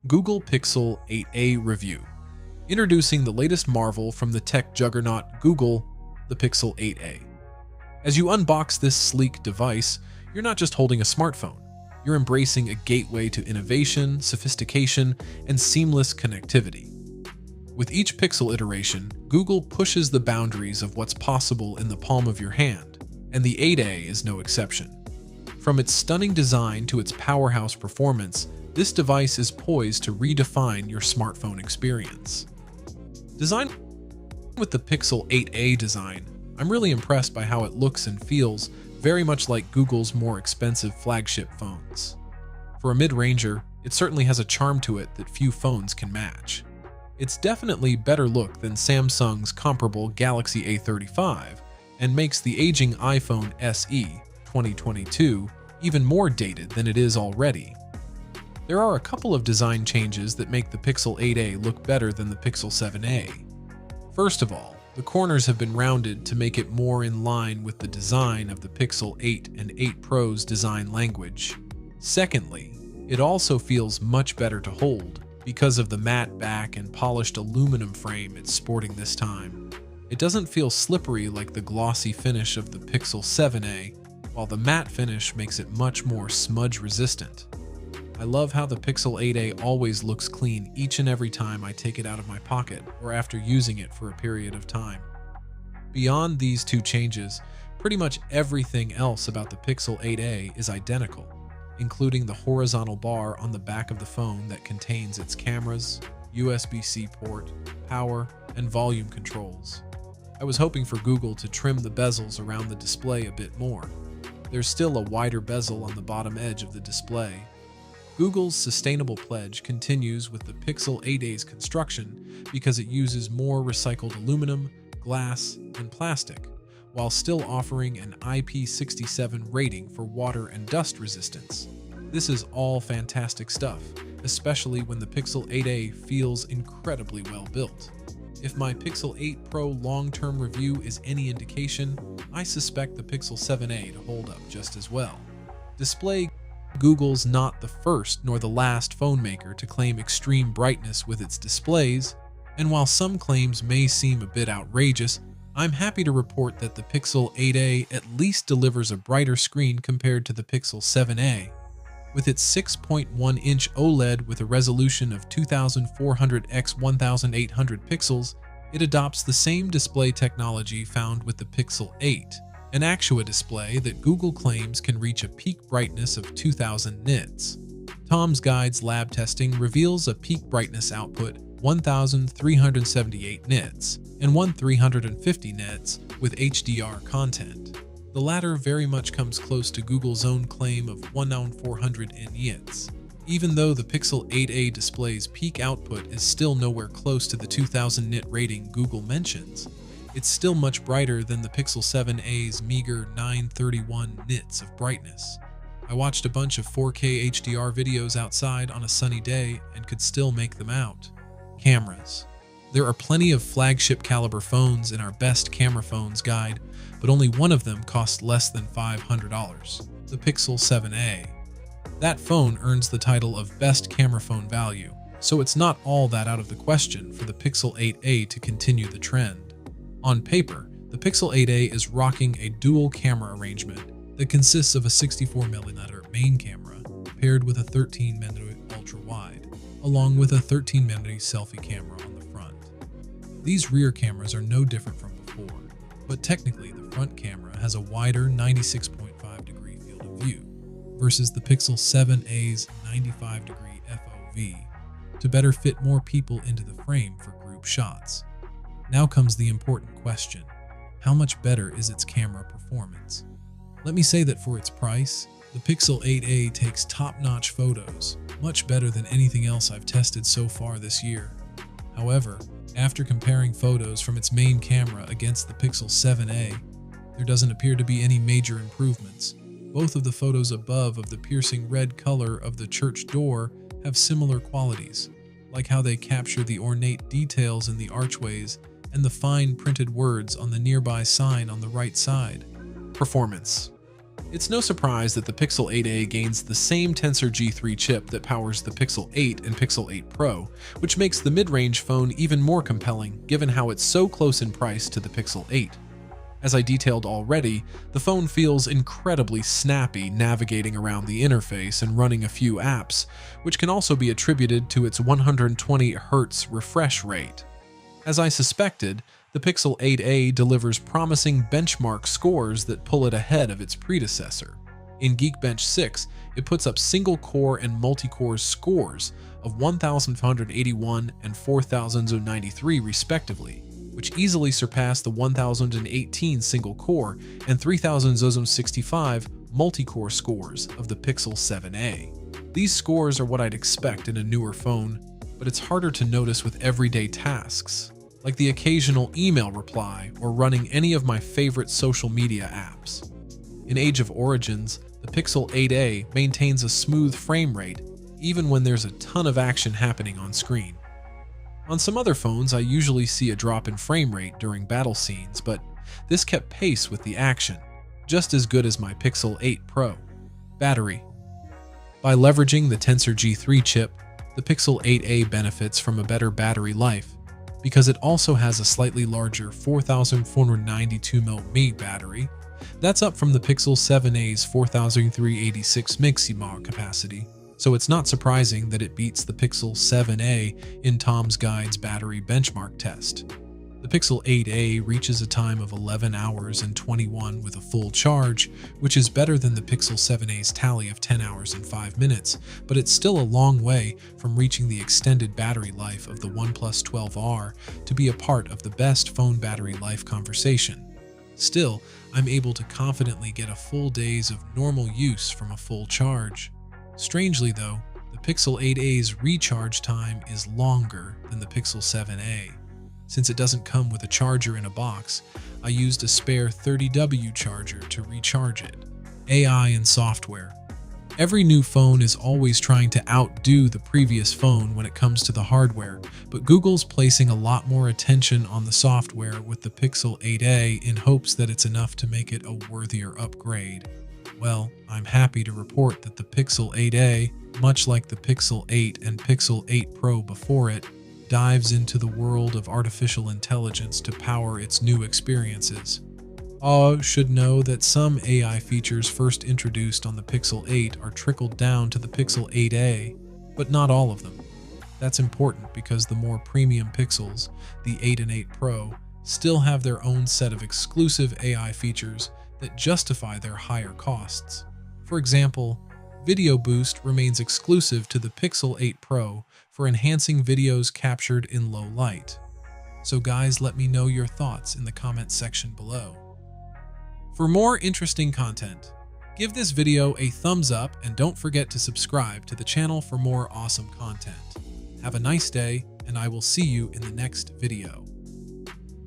Google Pixel 8a Review. Introducing the latest marvel from the tech juggernaut Google, the Pixel 8a. As you unbox this sleek device, you're not just holding a smartphone. You're embracing a gateway to innovation, sophistication, and seamless connectivity. With each Pixel iteration, Google pushes the boundaries of what's possible in the palm of your hand, and the 8a is no exception. From its stunning design to its powerhouse performance, this device is poised to redefine your smartphone experience. Designed with the Pixel 8a design, I'm really impressed by how it looks and feels, very much like Google's more expensive flagship phones. For a mid-ranger, it certainly has a charm to it that few phones can match. It's definitely better look than Samsung's comparable Galaxy A35, and makes the aging iPhone SE 2022 even more dated than it is already. There are a couple of design changes that make the Pixel 8a look better than the Pixel 7a. First of all, the corners have been rounded to make it more in line with the design of the Pixel 8 and 8 Pro's design language. Secondly, it also feels much better to hold because of the matte back and polished aluminum frame it's sporting this time. It doesn't feel slippery like the glossy finish of the Pixel 7a, while the matte finish makes it much more smudge resistant. I love how the Pixel 8a always looks clean each and every time I take it out of my pocket or after using it for a period of time. Beyond these two changes, pretty much everything else about the Pixel 8a is identical, including the horizontal bar on the back of the phone that contains its cameras, USB-C port, power, and volume controls. I was hoping for Google to trim the bezels around the display a bit more. There's still a wider bezel on the bottom edge of the display. Google's sustainable pledge continues with the Pixel 8a's construction because it uses more recycled aluminum, glass, and plastic, while still offering an IP67 rating for water and dust resistance. This is all fantastic stuff, especially when the Pixel 8a feels incredibly well built. If my Pixel 8 Pro long-term review is any indication, I suspect the Pixel 7a to hold up just as well. Display. Google's not the first nor the last phone maker to claim extreme brightness with its displays, and while some claims may seem a bit outrageous, I'm happy to report that the Pixel 8a at least delivers a brighter screen compared to the Pixel 7a. With its 6.1-inch OLED with a resolution of 2400 x 1800 pixels, it adopts the same display technology found with the Pixel 8, an Actua display that Google claims can reach a peak brightness of 2000 nits. Tom's Guide's lab testing reveals a peak brightness output 1378 nits and 1350 nits with HDR content. The latter very much comes close to Google's own claim of 1400 nits. Even though the Pixel 8a display's peak output is still nowhere close to the 2000 nit rating Google mentions, it's still much brighter than the Pixel 7a's meager 931 nits of brightness. I watched a bunch of 4K HDR videos outside on a sunny day and could still make them out. Cameras. There are plenty of flagship caliber phones in our best camera phones guide, but only one of them costs less than $500, the Pixel 7a. That phone earns the title of best camera phone value, so it's not all that out of the question for the Pixel 8a to continue the trend. On paper, the Pixel 8a is rocking a dual camera arrangement that consists of a 64mm main camera paired with a 13mm ultra-wide, along with a 13mm selfie camera on the front. These rear cameras are no different from before, but technically the front camera has a wider 96.5-degree field of view versus the Pixel 7a's 95-degree FOV to better fit more people into the frame for group shots. Now comes the important question: how much better is its camera performance? Let me say that for its price, the Pixel 8a takes top-notch photos, much better than anything else I've tested so far this year. However, after comparing photos from its main camera against the Pixel 7a, there doesn't appear to be any major improvements. Both of the photos above of the piercing red color of the church door have similar qualities, like how they capture the ornate details in the archways and the fine printed words on the nearby sign on the right side. Performance. It's no surprise that the Pixel 8a gains the same Tensor G3 chip that powers the Pixel 8 and Pixel 8 Pro, which makes the mid-range phone even more compelling given how it's so close in price to the Pixel 8. As I detailed already, the phone feels incredibly snappy navigating around the interface and running a few apps, which can also be attributed to its 120Hz refresh rate. As I suspected, the Pixel 8a delivers promising benchmark scores that pull it ahead of its predecessor. In Geekbench 6, it puts up single-core and multi-core scores of 1,581 and 4,093 respectively, which easily surpass the 1,018 single-core and 3,065 multi-core scores of the Pixel 7a. These scores are what I'd expect in a newer phone, but it's harder to notice with everyday tasks, like the occasional email reply or running any of my favorite social media apps. In Age of Origins, the Pixel 8a maintains a smooth frame rate even when there's a ton of action happening on screen. On some other phones, I usually see a drop in frame rate during battle scenes, but this kept pace with the action, just as good as my Pixel 8 Pro. Battery. By leveraging the Tensor G3 chip, the Pixel 8a benefits from a better battery life, because it also has a slightly larger 4,492 mAh battery. That's up from the Pixel 7a's 4,386 mAh capacity, so it's not surprising that it beats the Pixel 7a in Tom's Guide's battery benchmark test. The Pixel 8a reaches a time of 11 hours and 21 with a full charge, which is better than the Pixel 7a's tally of 10 hours and 5 minutes, but it's still a long way from reaching the extended battery life of the OnePlus 12R to be a part of the best phone battery life conversation. Still, I'm able to confidently get a full days of normal use from a full charge. Strangely though, the Pixel 8a's recharge time is longer than the Pixel 7a. Since it doesn't come with a charger in a box, I used a spare 30W charger to recharge it. AI and software. Every new phone is always trying to outdo the previous phone when it comes to the hardware, but Google's placing a lot more attention on the software with the Pixel 8a in hopes that it's enough to make it a worthier upgrade. Well, I'm happy to report that the Pixel 8a, much like the Pixel 8 and Pixel 8 Pro before it, dives into the world of artificial intelligence to power its new experiences. All should know that some AI features first introduced on the Pixel 8 are trickled down to the Pixel 8a, but not all of them. That's important because the more premium Pixels, the 8 and 8 Pro, still have their own set of exclusive AI features that justify their higher costs. For example, Video Boost remains exclusive to the Pixel 8 Pro for enhancing videos captured in low light. So guys, let me know your thoughts in the comment section below. For more interesting content, give this video a thumbs up and don't forget to subscribe to the channel for more awesome content. Have a nice day, and I will see you in the next video.